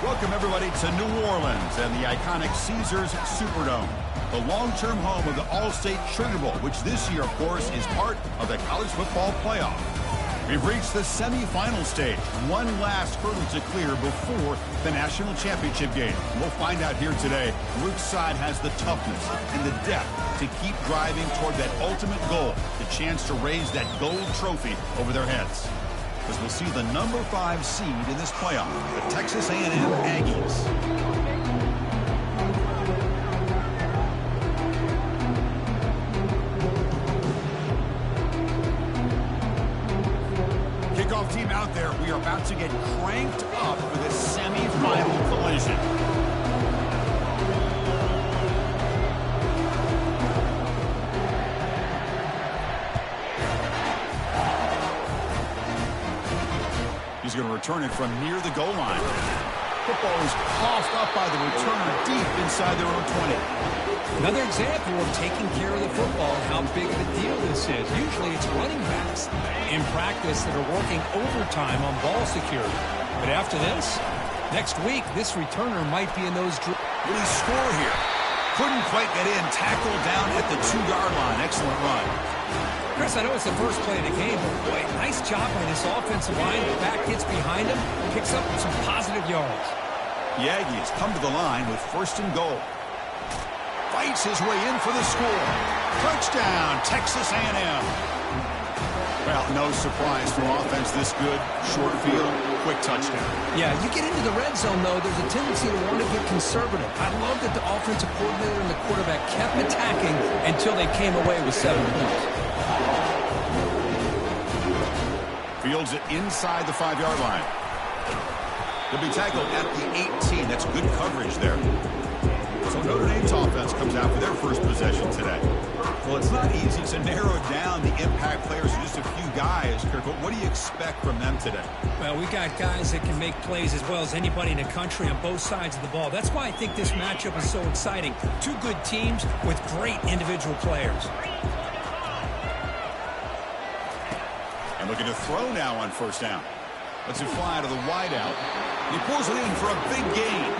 Welcome, everybody, to New Orleans and the iconic Caesars Superdome, the long-term home of the All-State Sugar Bowl, which this year, of course, is part of the college football playoff. We've reached the semifinal stage, one last hurdle to clear before the national championship game. We'll find out here today which side has the toughness and the depth to keep driving toward that ultimate goal, the chance to raise that gold trophy over their heads. As we'll see the number 5 seed in this playoff, the Texas A&M Aggies. Kickoff team out there. We are about to get cranked up for this semifinal collision. He's going to return it from near the goal line. Football is coughed up by the returner deep inside their own 20. Another example of taking care of the football and how big of a deal this is. Usually it's running backs in practice that are working overtime on ball security. But after this, next week, this returner might be in those drills. Will he score here? Couldn't quite get in. Tackled down at the 2-yard line. Excellent run. Chris, I know it's the first play of the game, but boy, nice job by this offensive line. The back gets behind him, picks up some positive yards. The Aggies come to the line with 1st and goal. Fights his way in for the score. Touchdown, Texas A&M. Well, no surprise for offense this good. Short field, quick touchdown. Yeah, you get into the red zone, though, there's a tendency to want to get conservative. I love that the offensive coordinator and the quarterback kept attacking until they came away with 7 points. Fields it inside the 5-yard line. He'll be tackled at the 18. That's good coverage there. So Notre Dame's offense comes out for their first possession today. Well, it's not easy to narrow down the impact players to just a few guys, Kirk, but what do you expect from them today? Well, we got guys that can make plays as well as anybody in the country on both sides of the ball. That's why I think this matchup is so exciting. 2 good teams with great individual players. And looking to throw now on 1st down. Lets it fly to the wideout. He pulls it in for a big gain.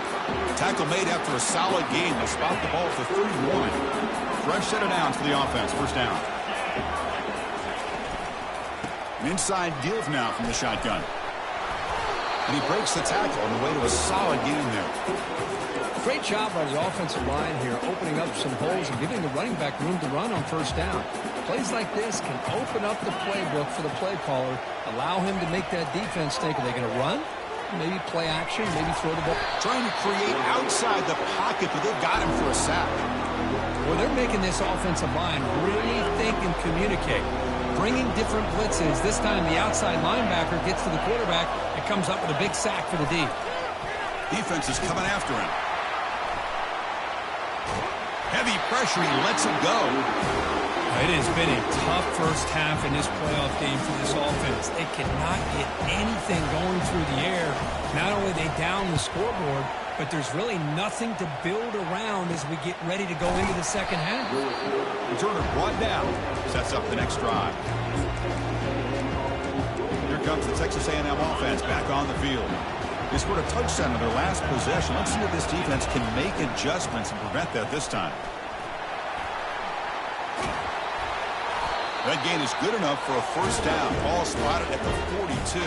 Tackle made after a solid game. They spot the ball for 31. Fresh set of downs for the offense. 1st down. An inside deal now from the shotgun. And he breaks the tackle on the way to a solid gain there. Great job by the offensive line here, opening up some holes and giving the running back room to run on 1st down. Plays like this can open up the playbook for the play caller, allow him to make that defense think, are they going to run? Maybe play action, maybe throw the ball. Trying to create outside the pocket, but they've got him for a sack. Well, they're making this offensive line really think and communicate. Bringing different blitzes. This time the outside linebacker gets to the quarterback and comes up with a big sack for the D. Defense is coming after him. Heavy pressure, he lets it go. It has been a tough first half in this playoff game for this offense. They cannot get anything going through the air. Not only they down the scoreboard, but there's really nothing to build around as we get ready to go into the second half. Returner brought down, sets up the next drive. Here comes the Texas A&M offense back on the field. They scored a touchdown in their last possession. Let's see if this defense can make adjustments and prevent that this time. That gain is good enough for a 1st down. Ball spotted at the 42.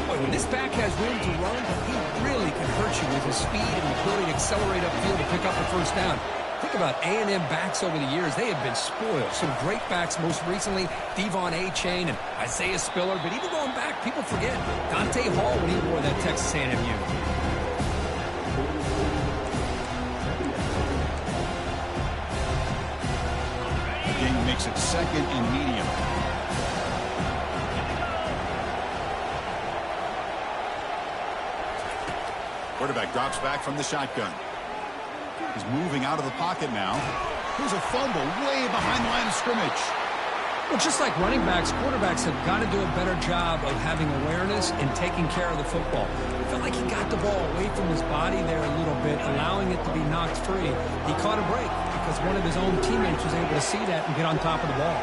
Boy, when this back has room to run, he really can hurt you with his speed and ability to accelerate upfield to pick up a 1st down. Think about A&M backs over the years. They have been spoiled. Some great backs, most recently Devon A-Chain and Isaiah Spiller. But even going back, people forget Dante Hall when he wore that Texas A&M uniform. The game makes it 2nd and medium. Quarterback drops back from the shotgun. He's moving out of the pocket now. Here's a fumble way behind the line of scrimmage. Well, just like running backs, quarterbacks have got to do a better job of having awareness and taking care of the football. I felt like he got the ball away from his body there a little bit, allowing it to be knocked free. He caught a break because one of his own teammates was able to see that and get on top of the ball.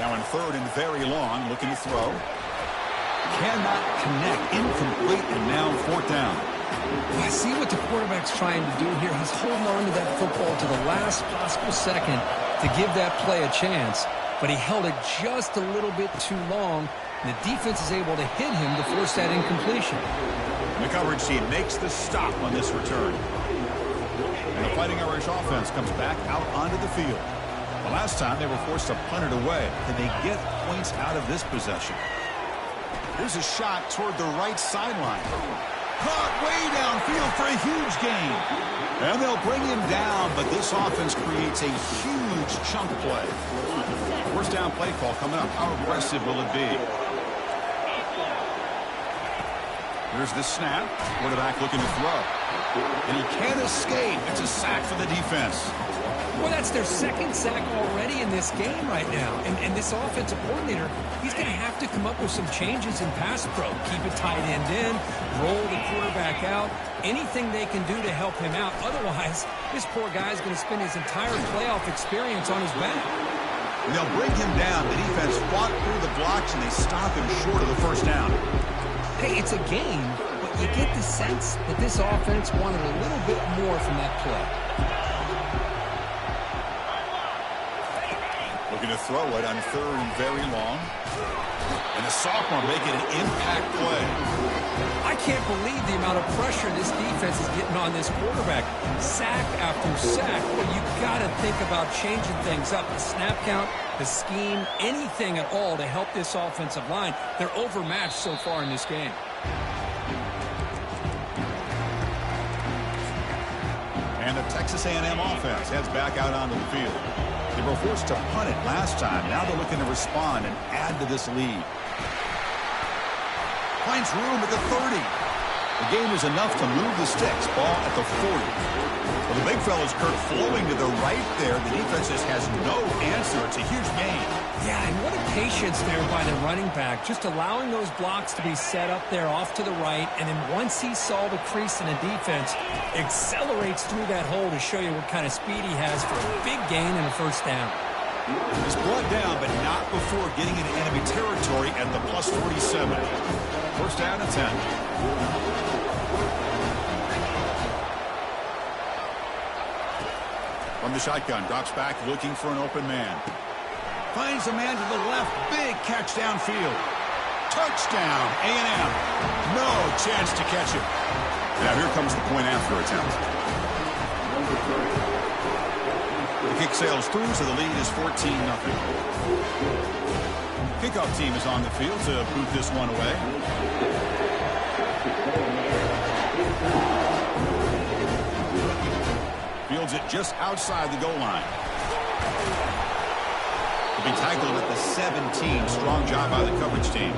Now in 3rd and very long, looking to throw. Cannot connect. Incomplete, and now fourth down. I see what the quarterback's trying to do here. He's holding on to that football to the last possible second to give that play a chance, but he held it just a little bit too long, and the defense is able to hit him to force that incompletion. And the coverage team makes the stop on this return. And the Fighting Irish offense comes back out onto the field. The last time they were forced to punt it away. Can they get points out of this possession? Here's a shot toward the right sideline. Caught way downfield for a huge gain. And they'll bring him down, but this offense creates a huge chunk play. First down play call coming up. How aggressive will it be? Here's the snap. Quarterback looking to throw. And he can't escape. It's a sack for the defense. Well, that's their second sack already in this game right now. And this offensive coordinator, he's going to have to come up with some changes in pass pro. Keep a tight end in, roll the quarterback out, anything they can do to help him out. Otherwise, this poor guy's going to spend his entire playoff experience on his back. And they'll bring him down. The defense fought through the blocks, and they stop him short of the first down. Hey, it's a game, but you get the sense that this offense wanted a little bit more from that play. Looking to throw it on third and very long. And the sophomore making an impact play. I can't believe the amount of pressure this defense is getting on this quarterback. Sack after sack. Well, you got to think about changing things up. The snap count, the scheme, anything at all to help this offensive line. They're overmatched so far in this game. And the Texas A&M offense heads back out onto the field. They were forced to punt it last time. Now they're looking to respond and add to this lead. Finds room at the 30. The gain was enough to move the sticks. Ball at the 40. Well, the big fella's Kirk flowing to the right there. The defense just has no answer. It's a huge gain. Yeah, and what a patience there by the running back. Just allowing those blocks to be set up there off to the right. And then once he saw the crease in the defense, accelerates through that hole to show you what kind of speed he has for a big gain and a first down. He's brought down, but not before getting into enemy territory at the plus 47. First down and 10. From the shotgun, drops back looking for an open man. Finds a man to the left. Big catch downfield. Touchdown, A&M. No chance to catch it. Now here comes the point after attempt. The kick sails through, so the lead is 14-0. Kickoff team is on the field to boot this one away. Fields it just outside the goal line. To be tackled at the 17. Strong job by the coverage team.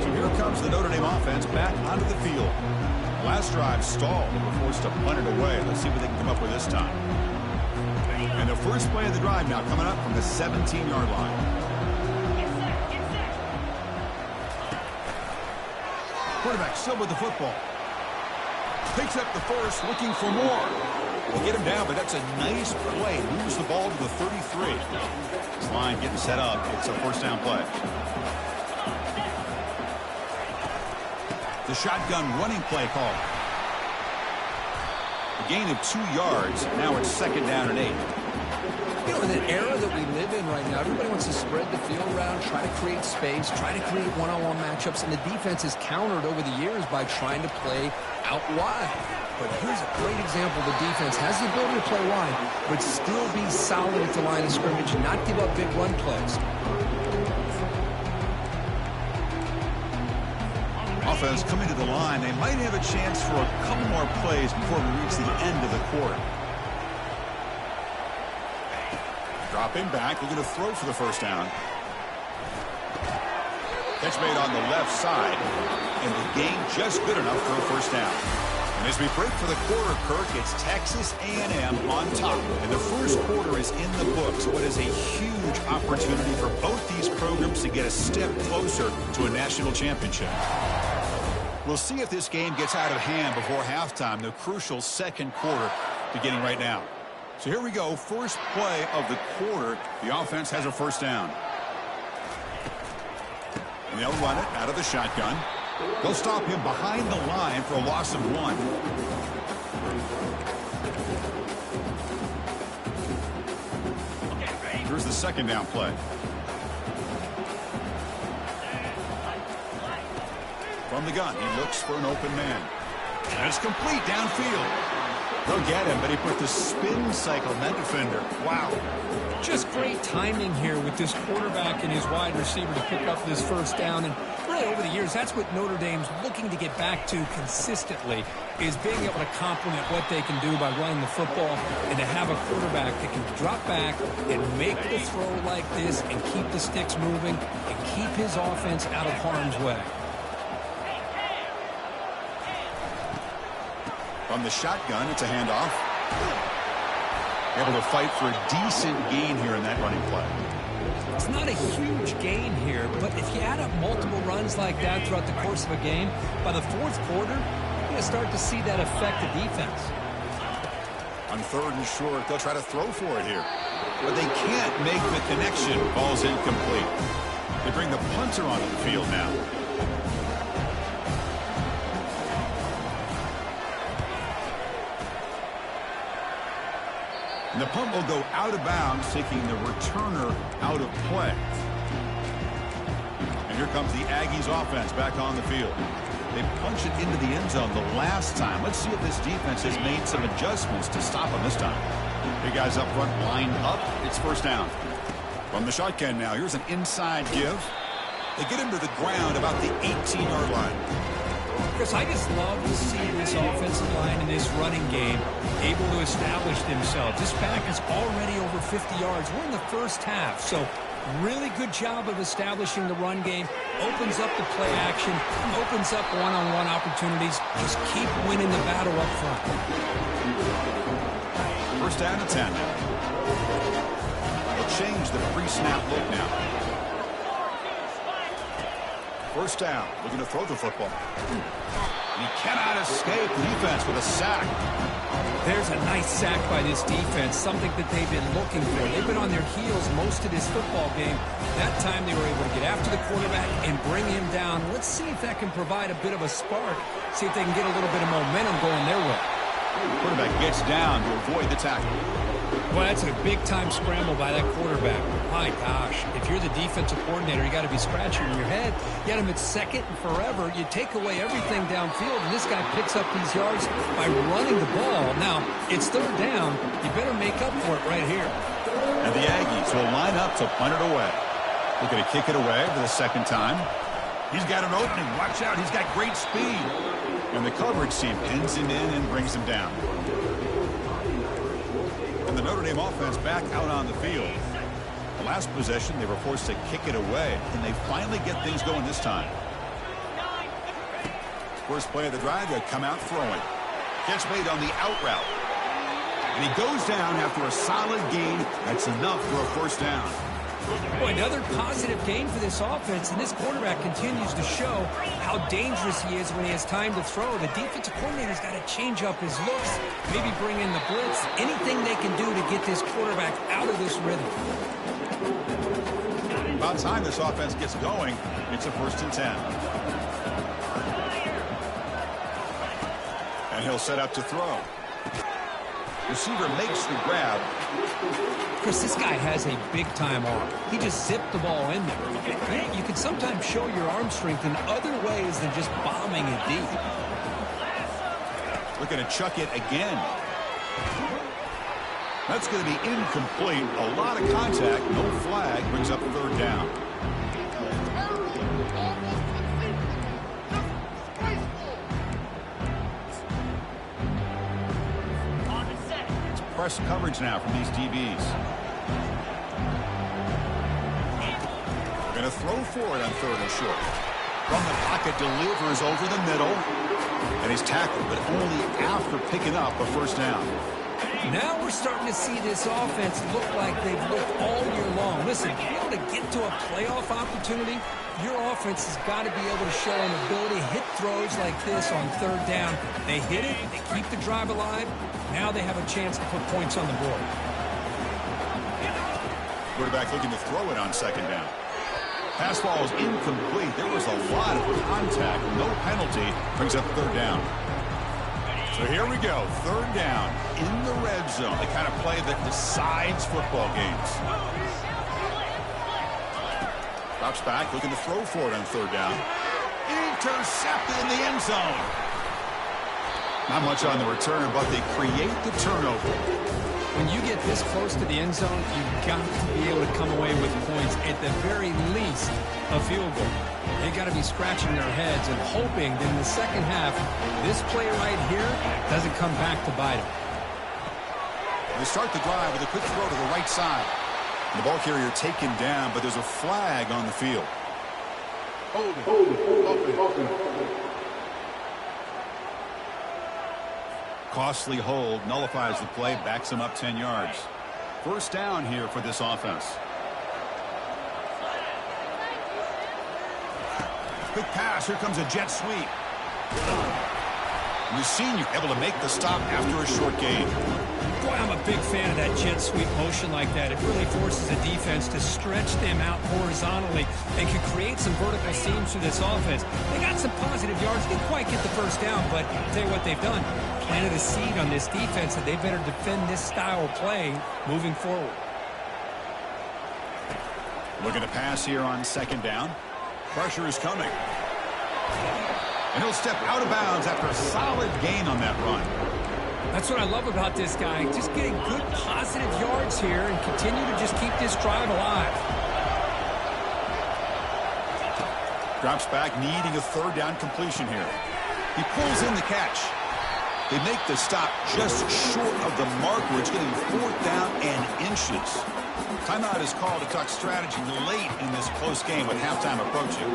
So here comes the Notre Dame offense back onto the field. Last drive stalled. They were forced to punt it away. Let's see what they can come up with this time. And the first play of the drive now coming up from the 17-yard line. Quarterback still with the football. Picks up the first, looking for more. We'll get him down, but that's a nice play. Moves the ball to the 33. This line getting set up. It's a first down play. The shotgun running play call. A gain of 2 yards. Now it's second down and 8. You know, in an era that we live in right now, everybody wants to spread the field around, try to create space, try to create one-on-one matchups, and the defense has countered over the years by trying to play out wide. But here's a great example. The defense has the ability to play wide, but still be solid at the line of scrimmage and not give up big run plays. Offense coming to the line. They might have a chance for a couple more plays before we reach the end of the quarter. Dropping back, looking to throw for the first down. Catch made on the left side, and the gain just good enough for a first down. And as we break for the quarter, Kirk, it's Texas A&M on top. And the first quarter is in the books, so it is a huge opportunity for both these programs to get a step closer to a national championship. We'll see if this game gets out of hand before halftime, the crucial second quarter beginning right now. So here we go, first play of the quarter. The offense has a first down. They'll run it out of the shotgun. They'll stop him behind the line for a loss of 1. Here's the second down play. From the gun, he looks for an open man. And it's complete downfield. They'll get him, but he put the spin cycle on that defender. Wow. Just great timing here with this quarterback and his wide receiver to pick up this first down. And really over the years, that's what Notre Dame's looking to get back to consistently, is being able to complement what they can do by running the football and to have a quarterback that can drop back and make the throw like this and keep the sticks moving and keep his offense out of harm's way. From the shotgun, it's a handoff. Able to fight for a decent gain here in that running play. It's not a huge gain here, but if you add up multiple runs like that throughout the course of a game, by the fourth quarter, you're going to start to see that affect the defense. On 3rd and short, they'll try to throw for it here. But they can't make the connection. Ball's incomplete. They bring the punter onto the field now. And the punt will go out of bounds, taking the returner out of play. And here comes the Aggies offense back on the field. They punch it into the end zone the last time. Let's see if this defense has made some adjustments to stop them this time. Big guys up front lined up. It's first down. From the shotgun now, here's an inside give. They get him to the ground about the 18-yard line. Chris, I just love to see this offensive line in this running game able to establish themselves. This back is already over 50 yards. We're in the first half, so really good job of establishing the run game. Opens up the play action, opens up one-on-one opportunities. Just keep winning the battle up front. First down to 10 now. They'll change the pre-snap look now. First down, looking to throw the football. He cannot escape defense with a sack. There's a nice sack by this defense, something that they've been looking for. They've been on their heels most of this football game. That time they were able to get after the quarterback and bring him down. Let's see if that can provide a bit of a spark. See if they can get a little bit of momentum going their way. The quarterback gets down to avoid the tackle. Well, that's a big-time scramble by that quarterback. My gosh, if you're the defensive coordinator, you got to be scratching your head. You had him at second and forever. You take away everything downfield, and this guy picks up these yards by running the ball. Now, it's third down. You better make up for it right here. And the Aggies will line up to punt it away. Looking to kick it away for the second time. He's got an opening. Watch out. He's got great speed. And the coverage team pins him in and brings him down. And the Notre Dame offense back out on the field. The last possession, they were forced to kick it away, and they finally get things going this time. First play of the drive, they come out throwing. Catch made on the out route. And he goes down after a solid gain. That's enough for a first down. Boy, another positive gain for this offense, and this quarterback continues to show how dangerous he is when he has time to throw. The defensive coordinator's got to change up his looks, maybe bring in the blitz, anything they can do to get this quarterback out of this rhythm. About time this offense gets going. It's a 1st and 10. And he'll set up to throw. Receiver makes the grab. Chris, this guy has a big-time arm. He just zipped the ball in there. You can sometimes show your arm strength in other ways than just bombing it deep. Looking to chuck it again. That's going to be incomplete. A lot of contact. No flag. Brings up third down. Press coverage now from these DBs. Going to throw for it on 3rd and short. From the pocket, delivers over the middle. And he's tackled, but only after picking up a first down. Now we're starting to see this offense look like they've looked all year long. Listen, to be able to get to a playoff opportunity, your offense has got to be able to show an ability to hit throws like this on 3rd down. They hit it, they keep the drive alive. Now they have a chance to put points on the board. Quarterback looking to throw it on 2nd down. Pass ball is incomplete. There was a lot of contact. No penalty. Brings up third down. So here we go. Third down in the red zone. The kind of play that decides football games. Drops back, looking to throw for it on third down. Intercepted in the end zone. Not much on the return, but they create the turnover. When you get this close to the end zone, you've got to be able to come away with points, at the very least, a field goal. They've got to be scratching their heads and hoping that in the second half, this play right here doesn't come back to bite them. They start the drive with a quick throw to the right side. The ball carrier taken down, but there's a flag on the field. Hold. Costly hold, nullifies the play, backs him up 10 yards. First down here for this offense. Quick pass, here comes a jet sweep. And the senior able to make the stop after a short gain. Boy, I'm a big fan of that jet sweep motion like that. It really forces a defense to stretch them out horizontally and can create some vertical seams for this offense. They got some positive yards, didn't quite get the first down, but I'll tell you what they've done. Planted a seed on this defense that they better defend this style of play moving forward. Looking to pass here on second down. Pressure is coming. And he'll step out of bounds after a solid gain on that run. That's what I love about this guy. Just getting good positive yards here and continue to just keep this drive alive. Drops back, needing a third down completion here. He pulls in the catch. They make the stop just short of the mark where it's getting fourth down and inches. Timeout is called to talk strategy late in this close game with halftime approaching.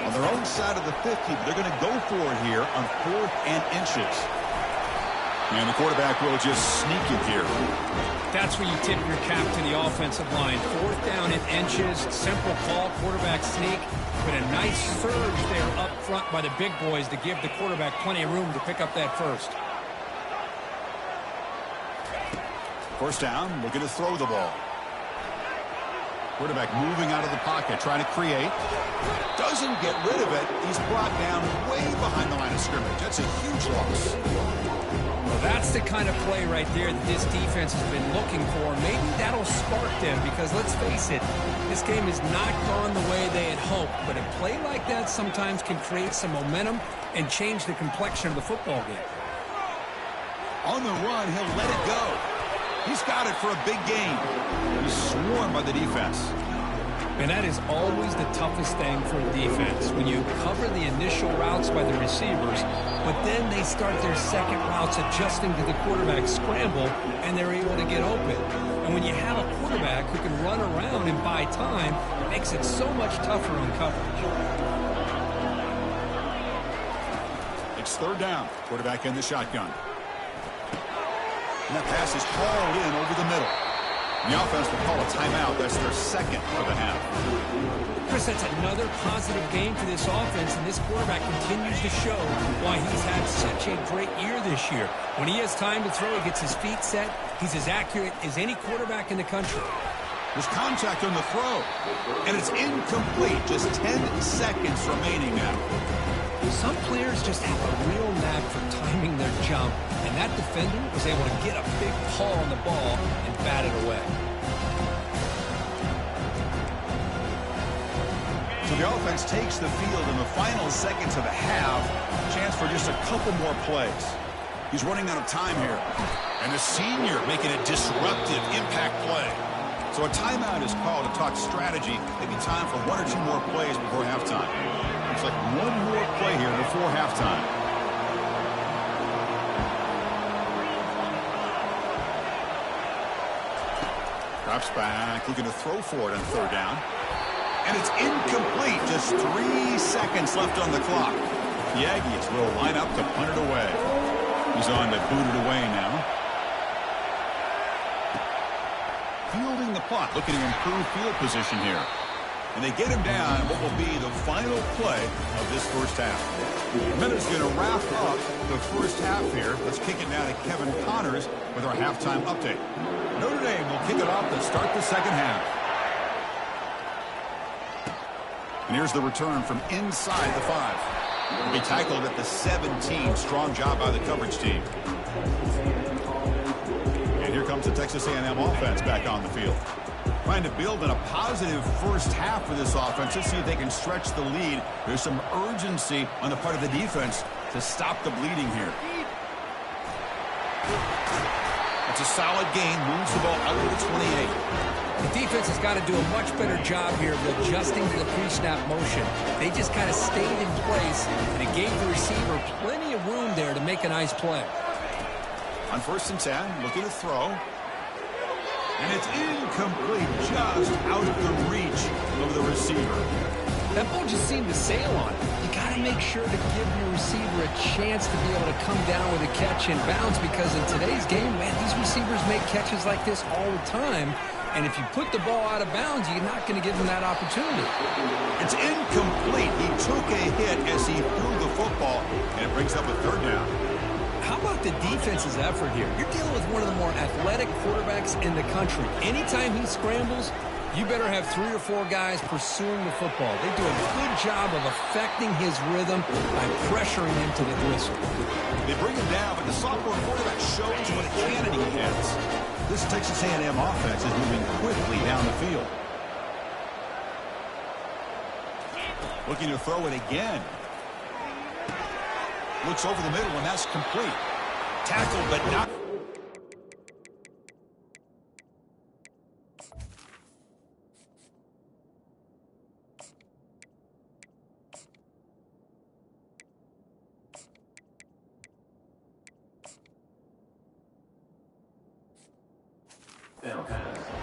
On their own side of the 50, but they're going to go for it here on fourth and inches. And the quarterback will just sneak it here. That's where you tip your cap to the offensive line. Fourth down in inches, simple call, quarterback sneak. But a nice surge there up front by the big boys to give the quarterback plenty of room to pick up that first. First down, looking to throw the ball. Quarterback moving out of the pocket, trying to create. Doesn't get rid of it. He's brought down way behind the line of scrimmage. That's a huge loss. Well, that's the kind of play right there that this defense has been looking for. Maybe that'll spark them because, let's face it, this game has not gone the way they had hoped. But a play like that sometimes can create some momentum and change the complexion of the football game. On the run, he'll let it go. He's got it for a big gain. He's swarmed by the defense. And that is always the toughest thing for a defense, when you cover the initial routes by the receivers, but then they start their second routes adjusting to the quarterback scramble, and they're able to get open. And when you have a quarterback who can run around and buy time, it makes it so much tougher on coverage. It's third down. Quarterback in the shotgun. And that pass is hauled in over the middle. The offense will call a timeout. That's their second of the half. Chris, that's another positive game for this offense, and this quarterback continues to show why he's had such a great year this year. When he has time to throw, he gets his feet set. He's as accurate as any quarterback in the country. There's contact on the throw, and it's incomplete. Just 10 seconds remaining now. Some players just have a real knack for timing their jump, and that defender was able to get a big paw on the ball and bat it away. So the offense takes the field in the final seconds of the half. Chance for just a couple more plays. He's running out of time here. And the senior making a disruptive impact play. So a timeout is called to talk strategy. Maybe time for one or two more plays before halftime. Looks like one more play here before halftime. Drops back, looking to throw for it on third down. And it's incomplete. Just 3 seconds left on the clock. The Aggies will line up to punt it away. He's on to boot it away now. Fielding the punt, looking to improve field position here. And they get him down in what will be the final play of this first half. Minutes going to wrap up the first half here. Let's kick it now to Kevin Connors with our halftime update. Notre Dame will kick it off to start the second half. And here's the return from inside the 5. He'll be tackled at the 17. Strong job by the coverage team. And here comes the Texas A&M offense back on the field. Trying to build in a positive first half for this offense to see if they can stretch the lead. There's some urgency on the part of the defense to stop the bleeding here. It's a solid gain. Moves the ball out to the 28. The defense has got to do a much better job here of adjusting to the pre-snap motion. They just kind of stayed in place, and it gave the receiver plenty of room there to make a nice play. On 1st and 10, looking to throw. And it's incomplete, just out of the reach of the receiver. That ball just seemed to sail on it. You got to make sure to give your receiver a chance to be able to come down with a catch and bounce, because in today's game, man, these receivers make catches like this all the time. And if you put the ball out of bounds, you're not going to give them that opportunity. It's incomplete. He took a hit as he threw the football, and it brings up a 3rd down. How about the defense's effort here? You're dealing with one of the more athletic quarterbacks in the country. Anytime he scrambles, you better have 3 or 4 guys pursuing the football. They do a good job of affecting his rhythm by pressuring him to the gristle. They bring him down, but the sophomore quarterback shows what a cannon he has. This Texas A&M offense is moving quickly down the field. Looking to throw it again. Looks over the middle, and that's complete. Tackled, but not.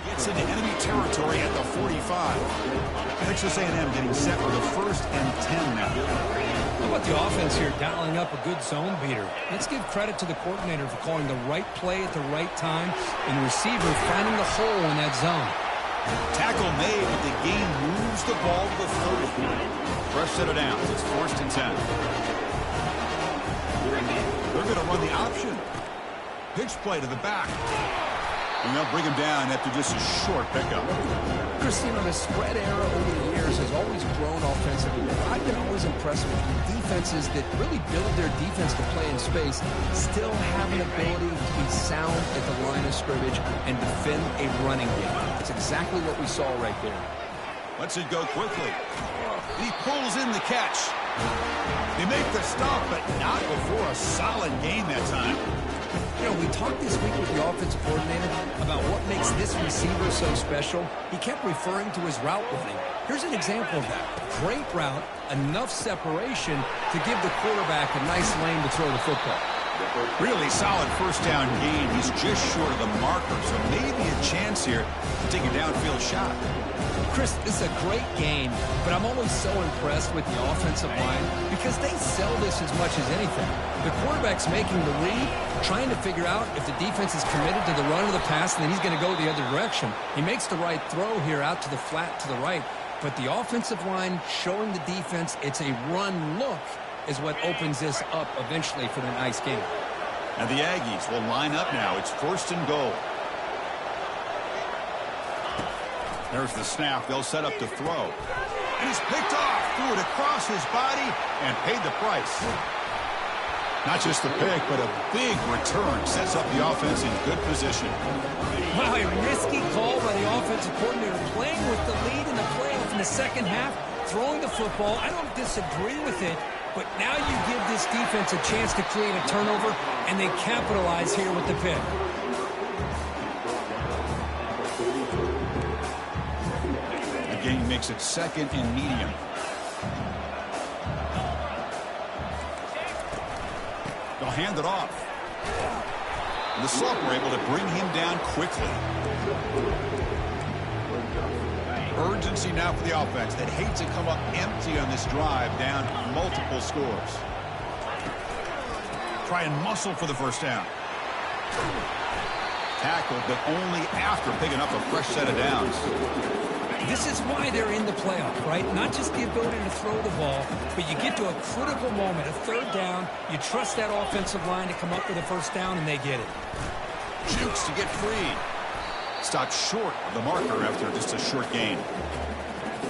Gets into enemy territory at the 45. Texas A&M getting set for the 1st and 10 now. How about the offense here dialing up a good zone beater? Let's give credit to the coordinator for calling the right play at the right time and the receiver finding the hole in that zone. Tackle made, but the game moves the ball to the 30. Fresh set of downs. It's 1st and 10. They're going to run the option. Pitch play to the back. And they'll bring him down after just a short pickup. Chris, the spread era over the years has always grown offensively. I've been always impressed with defenses that really build their defense to play in space, still have an ability to be sound at the line of scrimmage and defend a running game. That's exactly what we saw right there. Lets it go quickly. He pulls in the catch. They make the stop, but not before a solid game that time. You know, we talked this week with the offensive coordinator about what makes this receiver so special. He kept referring to his route running. Here's an example of that. Great route, enough separation to give the quarterback a nice lane to throw the football. Really solid 1st down gain. He's just short of the marker, so maybe a chance here to take a downfield shot. Chris, this is a great game, but I'm always so impressed with the offensive line because they sell this as much as anything. The quarterback's making the read, trying to figure out if the defense is committed to the run or the pass, and then he's going to go the other direction. He makes the right throw here out to the flat to the right, but the offensive line showing the defense it's a run look is what opens this up eventually for the nice game. And the Aggies will line up now. It's 1st and goal. There's the snap. They'll set up to throw. And he's picked off. Threw it across his body and paid the price. Not just the pick, but a big return. Sets up the offense in good position. Wow, a risky call by the offensive coordinator. Playing with the lead in the playoff in the 2nd half. Throwing the football. I don't disagree with it. But now you give this defense a chance to create a turnover, and they capitalize here with the pick. The game makes it 2nd and medium. They'll hand it off. And the Sub were able to bring him down quickly. Urgency now for the offense that hates to come up empty on this drive, down multiple scores. Try and muscle for the 1st down. Tackled, but only after picking up a fresh set of downs. This is why they're in the playoff, right? Not just the ability to throw the ball, but you get to a critical moment, a 3rd down. You trust that offensive line to come up with a 1st down, and they get it. Jukes to get free. Stopped short of the marker after just a short gain.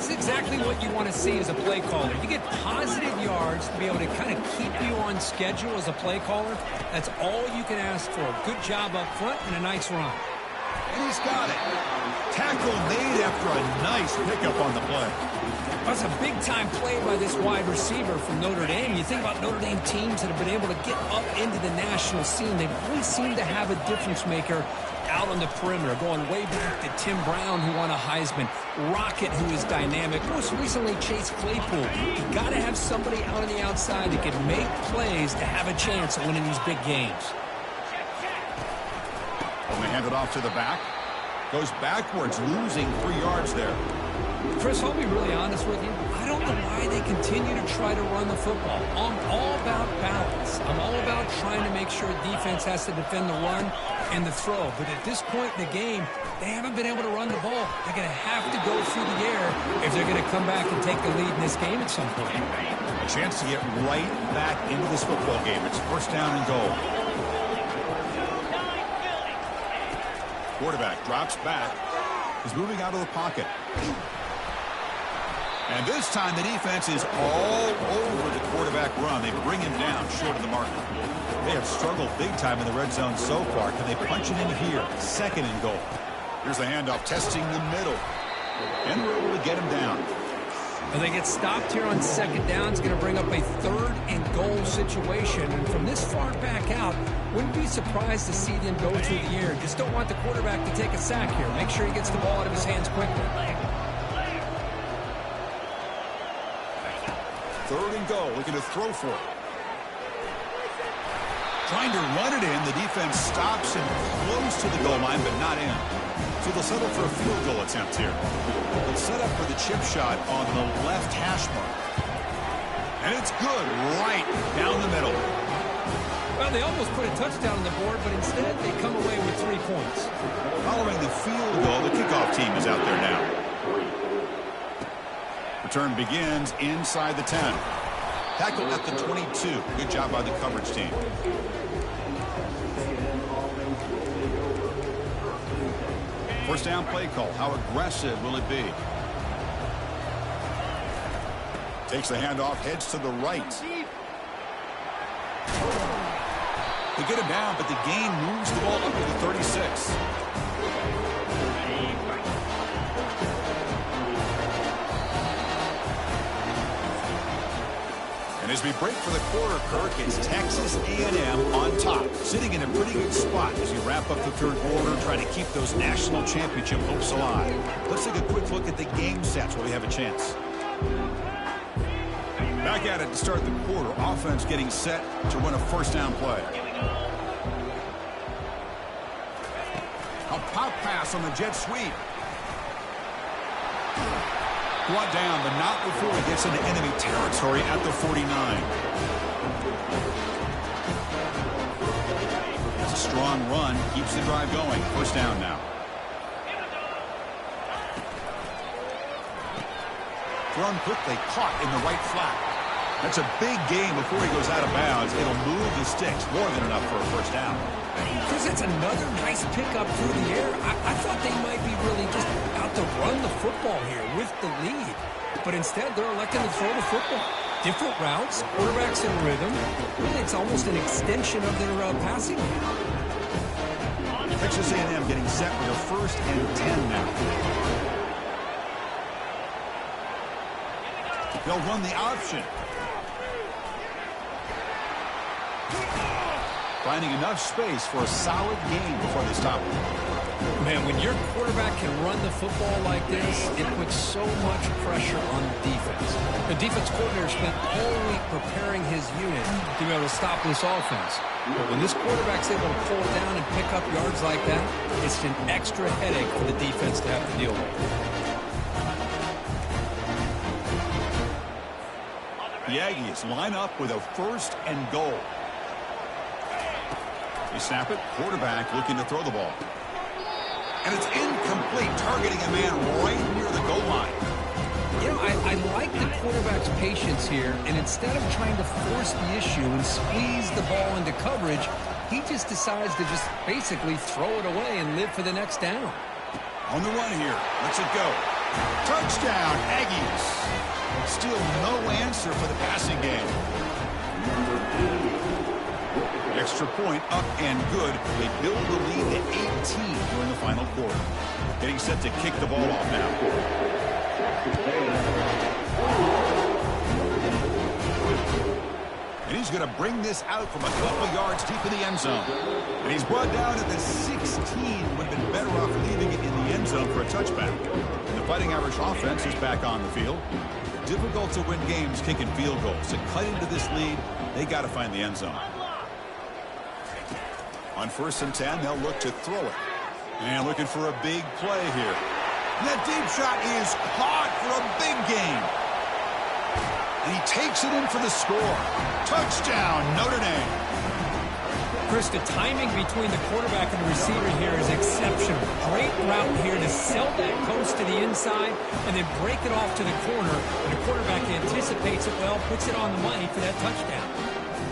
This is exactly what you want to see as a play caller. You get positive yards to be able to kind of keep you on schedule as a play caller. That's all you can ask for. Good job up front and a nice run. And he's got it. Tackle made after a nice pickup on the play. That's a big-time play by this wide receiver from Notre Dame. You think about Notre Dame teams that have been able to get up into the national scene. They always seem to have a difference maker out on the perimeter, going way back to Tim Brown, who won a Heisman, Rocket, who is dynamic, most recently Chase Claypool. You got to have somebody out on the outside that can make plays to have a chance at winning these big games. Only hand it off to the back. Goes backwards, losing 3 yards there. Chris, I'll be really honest with you. I don't know why they continue to try to run the football. I'm all about balance. I'm all about trying to make sure defense has to defend the run and the throw. But at this point in the game, they haven't been able to run the ball. They're going to have to go through the air if they're going to come back and take the lead in this game at some point. A chance to get right back into this football game. It's first down and goal. Quarterback drops back. He's moving out of the pocket. And this time the defense is all over the quarterback run. They bring him down short of the mark. They have struggled big time in the red zone so far. Can they punch it in here? Second and goal. Here's the handoff, testing the middle. And they're able to get him down. And they get stopped here on second down. It's going to bring up a third and goal situation. And from this far back out, wouldn't be surprised to see them go through the air. Just don't want the quarterback to take a sack here. Make sure he gets the ball out of his hands quickly. Third and goal, looking to throw for it. Trying to run it in. The defense stops him close to the goal line, but not in. So they'll settle for a field goal attempt here. They'll set up for the chip shot on the left hash mark. And it's good right down the middle. Well, they almost put a touchdown on the board, but instead they come away with 3 points. Following the field goal, the kickoff team is out there now. Return begins inside the 10. Tackle at the 22. Good job by the coverage team. First down play call. How aggressive will it be? Takes the handoff, heads to the right. They get him down, but the gain moves the ball up to the 36. And as we break for the quarter, Kirk, it's Texas A&M on top, sitting in a pretty good spot as you wrap up the third quarter, trying to keep those national championship hopes alive. Let's take a quick look at the game stats while we have a chance. Back at it to start the quarter. Offense getting set to win a first down play. A pop pass on the jet sweep. Brought down, but not before he gets into enemy territory at the 49. It's a strong run. Keeps the drive going. First down now. Thrown quickly, caught in the right flat. That's a big gain before he goes out of bounds. It'll move the sticks, more than enough for a first down. Chris, it's another nice pickup through the air. I thought they might be really just out to run the football here with the lead. But instead, they're electing to throw the football. Different routes, quarterbacks in rhythm. Really, it's almost an extension of their passing game. Texas A&M getting set with a first and 10 now. They'll run the option. Finding enough space for a solid gain before they stop it. Man, when your quarterback can run the football like this, it puts so much pressure on the defense. The defense coordinator spent all week preparing his unit to be able to stop this offense. But when this quarterback's able to pull down and pick up yards like that, it's an extra headache for the defense to have to deal with. The Aggies line up with a first and goal. They snap it. Quarterback looking to throw the ball. And it's incomplete, targeting a man right near the goal line. You know, I like the quarterback's patience here, and instead of trying to force the issue and squeeze the ball into coverage, he just decides to just basically throw it away and live for the next down. On the run here. Lets it go. Touchdown, Aggies. Still no answer for the passing game. Extra point up and good. They build the lead to 18 during the final quarter. Getting set to kick the ball off now. And he's going to bring this out from a couple yards deep in the end zone. And he's brought down at the 16. Would have been better off leaving it in the end zone for a touchback. And the Fighting Irish offense is back on the field. Difficult to win games kicking field goals. To cut into this lead, they got to find the end zone. On 1st and 10, they'll look to throw it. And looking for a big play here. And that deep shot is caught for a big gain. And he takes it in for the score. Touchdown, Notre Dame. Chris, the timing between the quarterback and the receiver here is exceptional. Great route here to sell that coast to the inside and then break it off to the corner. And the quarterback anticipates it well, puts it on the money for that touchdown.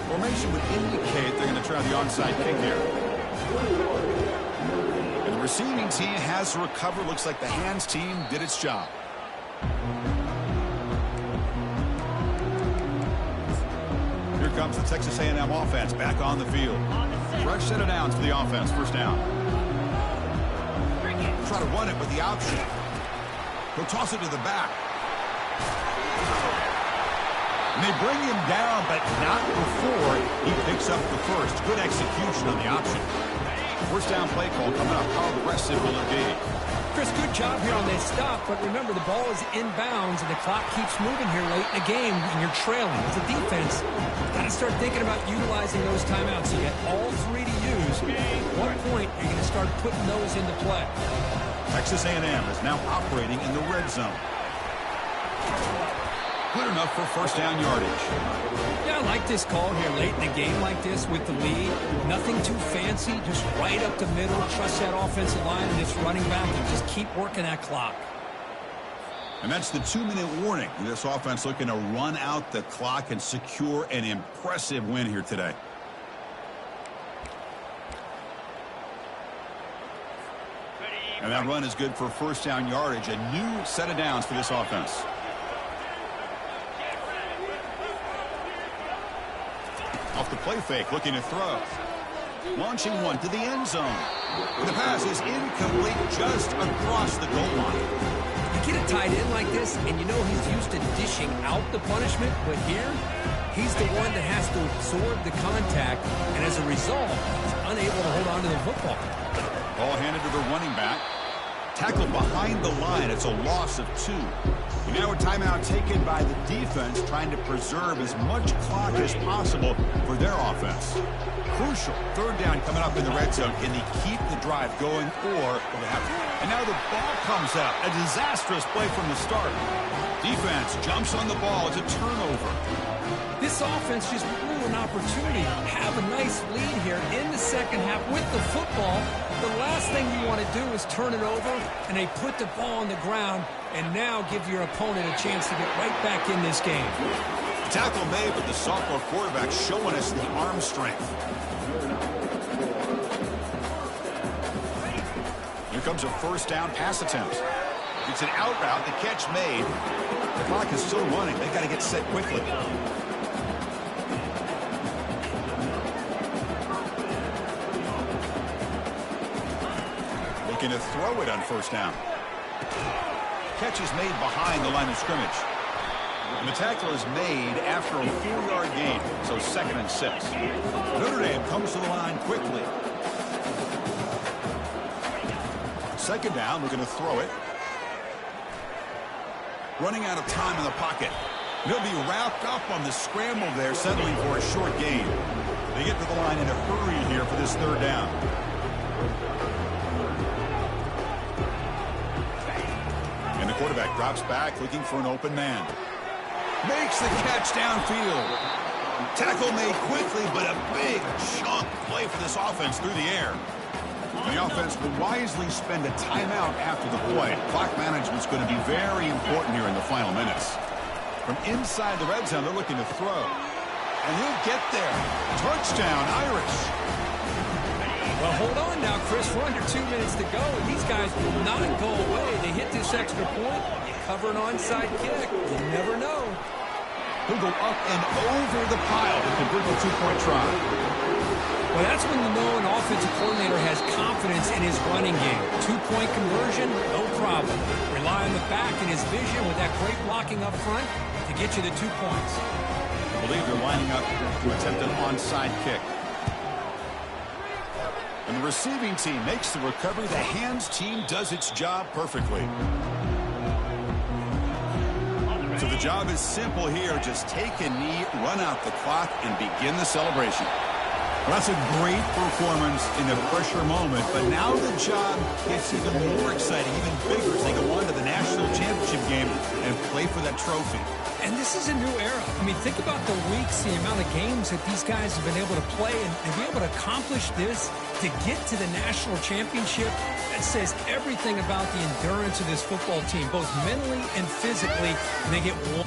Formation would indicate they're going to try the onside kick here. And the receiving team has to recover. Looks like the hands team did its job. Here comes the Texas A&M offense back on the field. Fresh set of downs for the offense. 1st down. Try to run it with the option. He'll toss it to the back. And they bring him down, but not before he picks up the first. Good execution on the option. 1st down play call coming up. How aggressive will it be? Chris, good job here on this stop, but remember the ball is inbounds and the clock keeps moving here late in the game and you're trailing. As a defense, you've got to start thinking about utilizing those timeouts. You get all 3 to use. At what point are you going to start putting those into play? Texas A&M is now operating in the red zone. Good enough for 1st down yardage. Yeah, I like this call here late in the game like this with the lead. Nothing too fancy, just right up the middle. Trust that offensive line and this running back and just keep working that clock. And that's the 2-minute warning. This offense looking to run out the clock and secure an impressive win here today. And that run is good for 1st down yardage. A new set of downs for this offense. Off the play fake, looking to throw. Launching one to the end zone. And the pass is incomplete just across the goal line. You get a tight end like this, and you know he's used to dishing out the punishment, but here, he's the one that has to absorb the contact, and as a result, he's unable to hold on to the football. Ball handed to the running back. Tackled behind the line. It's a loss of 2. And now a timeout taken by the defense, trying to preserve as much clock as possible for their offense. Crucial 3rd down coming up in the red zone. Can they keep the drive going, or will they have to? And now the ball comes out. A disastrous play from the start. Defense jumps on the ball. It's a turnover. This offense just blew an opportunity to have a nice lead here in the 2nd half with the football. The last thing you want to do is turn it over, and they put the ball on the ground and now give your opponent a chance to get right back in this game. Tackle made, but the sophomore quarterback showing us the arm strength. Here comes a 1st down pass attempt. It's an out route. The catch made. The clock is still running. They got to get set quickly. Looking to throw it on 1st down. Catch is made behind the line of scrimmage. And the tackle is made after a 4-yard gain, so 2nd and 6. Notre Dame comes to the line quickly. 2nd down, looking to throw it. Running out of time in the pocket. He'll be wrapped up on the scramble there, settling for a short gain. They get to the line in a hurry here for this 3rd down. And the quarterback drops back, looking for an open man. Makes the catch downfield. Tackle made quickly, but a big chunk play for this offense through the air. And the offense will wisely spend a timeout after the play. Clock management's going to be very important here in the final minutes. From inside the red zone, they're looking to throw. And he'll get there. Touchdown, Irish. Well, hold on now, Chris. We're under 2 minutes to go, and these guys will not go away. They hit this extra point, you cover an onside kick. You never know. He'll go up and over the pile to convert the two-point try. Well, that's when you know an offensive coordinator has confidence in his running game. Two-point conversion, no problem. Rely on the back and his vision with that great blocking up front to get you the 2 points. I believe they're lining up to attempt an onside kick. And the receiving team makes the recovery. The hands team does its job perfectly. So the job is simple here. Just take a knee, run out the clock, and begin the celebration. Well, that's a great performance in the pressure moment, but now the job gets even more exciting, even bigger as they go on to the national championship game and play for that trophy. And this is a new era. I mean, think about the weeks, the amount of games that these guys have been able to play, and to be able to accomplish this, to get to the national championship, that says everything about the endurance of this football team, both mentally and physically. And they get one